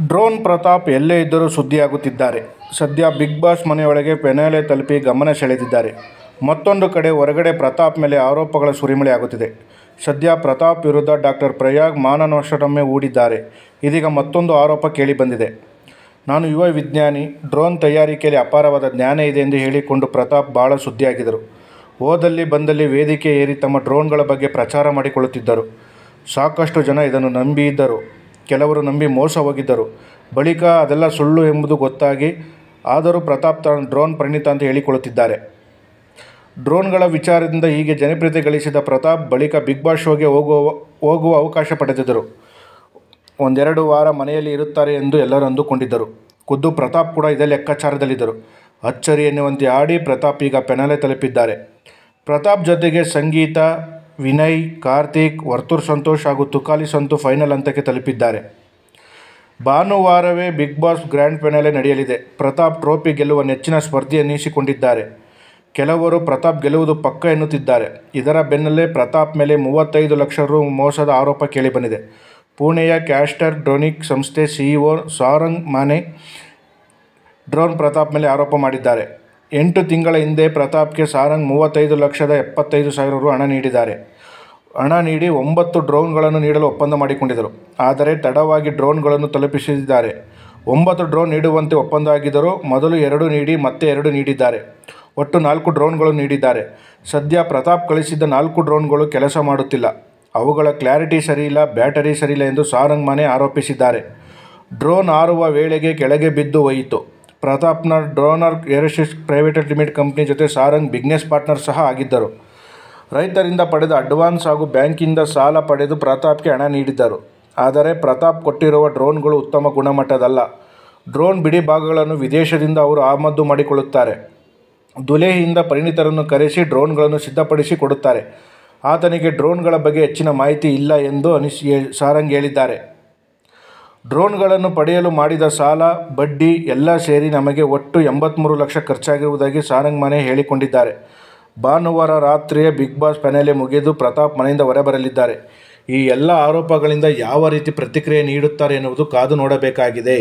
Drone Pratap ಎಲ್ಲೇ ಇದ್ದರೂ ಸುದ್ದಿಯಾಗುತ್ತಿದ್ದಾರೆ. ಸದ್ಯ ಬಿಗ್ ಬಾಸ್ ಮನೆಯೊಳಗೆ ಪೆನಾಲೆ ತಲುಪಿ ಗಮನ ಸೆಳೆದಿದ್ದಾರೆ. ಮತ್ತೊಂದು ಕಡೆ ಹೊರಗಡೆ ಪ್ರತಾಪ್ ಮೇಲೆ ಆರೋಪಗಳ ಸುರಿಮಳೆಯಾಗುತ್ತಿದೆ. ಸದ್ಯ ಪ್ರತಾಪ್ ವಿರುದ್ಧ ಡಾಕ್ಟರ್ ಪ್ರಯಾಗ್ ಮಾನನಷ್ಟವನ್ನೇ ಹೂಡಿದ್ದಾರೆ. ಇದೀಗ ಮತ್ತೊಂದು ಆರೋಪ ಕೇಳಿಬಂದಿದೆ. ನಾನು ಯುವ ವಿಜ್ಞಾನಿ, ಡ್ರೋನ್ ತಯಾರಿಕೆಯಲ್ಲಿ ಅಪಾರವಾದ ಜ್ಞಾನ ಇದೆ ಎಂದು ಹೇಳಿಕೊಂಡು ಪ್ರತಾಪ್ ಬಹಳ ಸುದ್ದಿಯಾಗಿದ್ದರು. ಹೋದಲ್ಲಿ ಬಂದಲ್ಲಿ ವೇದಿಕೆ ಏರಿ ತಮ್ಮ ಡ್ರೋನ್ಗಳ ಬಗ್ಗೆ ಪ್ರಚಾರ ಮಾಡಿಕೊಳ್ಳುತ್ತಿದ್ದರು. ಸಾಕಷ್ಟು ಜನ ಇದನ್ನು ನಂಬಿದ್ದರು. ಕೆಲವರು ನಂಬಿ ಮೋಸ ಹೋಗಿದ್ದರು. ಬಳಿಕ ಅದೆಲ್ಲ ಸುಳ್ಳು ಎಂಬುದು ಗೊತ್ತಾಗಿ ಆದರೂ ಪ್ರತಾಪ್ ತಾನು ಡ್ರೋನ್ ಪರಿಣಿತ ಅಂತ ಹೇಳಿಕೊಳ್ಳುತ್ತಿದ್ದಾರೆ. ಡ್ರೋನ್ಗಳ ವಿಚಾರದಿಂದ ಹೀಗೆ ಜನಪ್ರಿಯತೆ ಗಳಿಸಿದ ಪ್ರತಾಪ್ ಬಳಿಕ ಬಿಗ್ ಬಾಸ್ ಶೋಗೆ ಹೋಗುವ ಅವಕಾಶ ಪಡೆದಿದ್ದರು. 1-2 ವಾರ ಮನೆಯಲ್ಲಿ ಇರುತ್ತಾರೆ ಎಂದು ಎಲ್ಲರೂ ಅಂದುಕೊಂಡಿದ್ದರು. ಖುದ್ದು ಪ್ರತಾಪ್ ಕೂಡ ಇದೇ ಲೆಕ್ಕಾಚಾರದಲ್ಲಿದ್ದರು. ಅಚ್ಚರಿ ಎನ್ನುವಂತೆ ಆಡಿ ಪ್ರತಾಪ್ ಈಗ ಪೆನಾಲೆ ತಲುಪಿದ್ದಾರೆ. ಪ್ರತಾಪ್ ಜೊತೆಗೆ ಸಂಗೀತ, ವಿನಯ್, ಕಾರ್ತಿಕ್, ವರ್ತೂರ್ ಸಂತೋಷ್ ಹಾಗೂ ತುಕಾಲಿ ಸಂತು ಫೈನಲ್ ಹಂತಕ್ಕೆ ತಲುಪಿದ್ದಾರೆ. ಭಾನುವಾರವೇ ಬಿಗ್ ಬಾಸ್ ಗ್ರ್ಯಾಂಡ್ ಫಿನಾಲೆ ನಡೆಯಲಿದೆ. ಪ್ರತಾಪ್ ಟ್ರೋಫಿ ಗೆಲ್ಲುವ ನೆಚ್ಚಿನ ಸ್ಪರ್ಧಿ ಎನ್ನಿಸಿಕೊಂಡಿದ್ದಾರೆ. ಕೆಲವರು ಪ್ರತಾಪ್ ಗೆಲ್ಲುವುದು ಪಕ್ಕ ಎನ್ನುತ್ತಿದ್ದಾರೆ. ಇದರ ಬೆನ್ನಲ್ಲೇ ಪ್ರತಾಪ್ ಮೇಲೆ 35 ಲಕ್ಷ ರು ಮೋಸದ ಆರೋಪ ಕೇಳಿಬಂದಿದೆ. ಪುಣೆಯ ಕ್ಯಾಸ್ಟರ್ ಡ್ರೋನಿಕ್ ಸಂಸ್ಥೆ ಸಿಇಒ ಸಾರಂಗ್ ಮಾನೆ ಡ್ರೋನ್ ಪ್ರತಾಪ್ ಮೇಲೆ ಆರೋಪ ಮಾಡಿದ್ದಾರೆ. 8 ತಿಂಗಳ ಹಿಂದೆ ಪ್ರತಾಪ್ಗೆ ಸಾರಂಗ್ 35,75,000 ರು ಹಣ ನೀಡಿದ್ದಾರೆ. ಹಣ ನೀಡಿ 9 ಡ್ರೋನ್ಗಳನ್ನು ನೀಡಲು ಒಪ್ಪಂದ ಮಾಡಿಕೊಂಡಿದ್ದರು. ಆದರೆ ತಡವಾಗಿ ಡ್ರೋನ್ಗಳನ್ನು ತಲುಪಿಸಿದ್ದಾರೆ. 9 ಡ್ರೋನ್ ನೀಡುವಂತೆ ಒಪ್ಪಂದ ಆಗಿದ್ದರೂ ಮೊದಲು 2 ನೀಡಿ ಮತ್ತೆ 2 ನೀಡಿದ್ದಾರೆ. ಒಟ್ಟು 4 ಡ್ರೋನ್ಗಳು ನೀಡಿದ್ದಾರೆ. ಸದ್ಯ ಪ್ರತಾಪ್ ಕಳಿಸಿದ್ದ 4 ಡ್ರೋನ್ಗಳು ಕೆಲಸ ಮಾಡುತ್ತಿಲ್ಲ. ಅವುಗಳ ಕ್ಲಾರಿಟಿ ಸರಿಯಿಲ್ಲ, ಬ್ಯಾಟರಿ ಸರಿಯಿಲ್ಲ ಎಂದು ಸಾರಂಗ್ ಮಾನೆ ಆರೋಪಿಸಿದ್ದಾರೆ. ಡ್ರೋನ್ ಹಾರುವ ವೇಳೆಗೆ ಕೆಳಗೆ ಬಿದ್ದು ಹೋಯಿತು. ಪ್ರತಾಪ್ನ ಡ್ರೋನರ್ ಏರೋಸ್ಪೇಸ್ ಪ್ರೈವೇಟ್ ಲಿಮಿಟೆಡ್ ಕಂಪನಿ ಜೊತೆ ಸಾರಂಗ್ ಬಿಸ್ನೆಸ್ ಪಾರ್ಟ್ನರ್ ಸಹ ಆಗಿದ್ದರು. ರೈತರಿಂದ ಪಡೆದ ಅಡ್ವಾನ್ಸ್ ಹಾಗೂ ಬ್ಯಾಂಕಿಂದ ಸಾಲ ಪಡೆದು ಪ್ರತಾಪ್ಗೆ ಹಣ ನೀಡಿದ್ದರು. ಆದರೆ ಪ್ರತಾಪ್ ಕೊಟ್ಟಿರುವ ಡ್ರೋನ್ಗಳು ಉತ್ತಮ ಗುಣಮಟ್ಟದಲ್ಲ. ಡ್ರೋನ್ ಬಿಡಿ ಭಾಗಗಳನ್ನು ವಿದೇಶದಿಂದ ಅವರು ಆಮದು ಮಾಡಿಕೊಳ್ಳುತ್ತಾರೆ. ದುಲೆಹಿಯಿಂದ ಪರಿಣಿತರನ್ನು ಕರೆಸಿ ಡ್ರೋನ್ಗಳನ್ನು ಸಿದ್ಧಪಡಿಸಿ ಕೊಡುತ್ತಾರೆ. ಆತನಿಗೆ ಡ್ರೋನ್ಗಳ ಬಗ್ಗೆ ಹೆಚ್ಚಿನ ಮಾಹಿತಿ ಇಲ್ಲ ಎಂದು ಸಾರಂಗ್ ಹೇಳಿದ್ದಾರೆ. ಡ್ರೋನ್ಗಳನ್ನು ಪಡೆಯಲು ಮಾಡಿದ ಸಾಲ, ಬಡ್ಡಿ ಎಲ್ಲ ಸೇರಿ ನಮಗೆ ಒಟ್ಟು 83 ಲಕ್ಷ ಖರ್ಚಾಗಿರುವುದಾಗಿ ಸಾರಂಗ್ ಮಾನೆ ಹೇಳಿಕೊಂಡಿದ್ದಾರೆ. ಭಾನುವಾರ ರಾತ್ರಿಯೇ ಬಿಗ್ ಬಾಸ್ ಫಿನಾಲೆ ಮುಗಿದು ಪ್ರತಾಪ್ ಮನೆಯಿಂದ ಹೊರಬರಲಿದ್ದಾರೆ. ಈ ಎಲ್ಲ ಆರೋಪಗಳಿಂದ ಯಾವ ರೀತಿ ಪ್ರತಿಕ್ರಿಯೆ ನೀಡುತ್ತಾರೆ ಎನ್ನುವುದು ಕಾದು ನೋಡಬೇಕಾಗಿದೆ.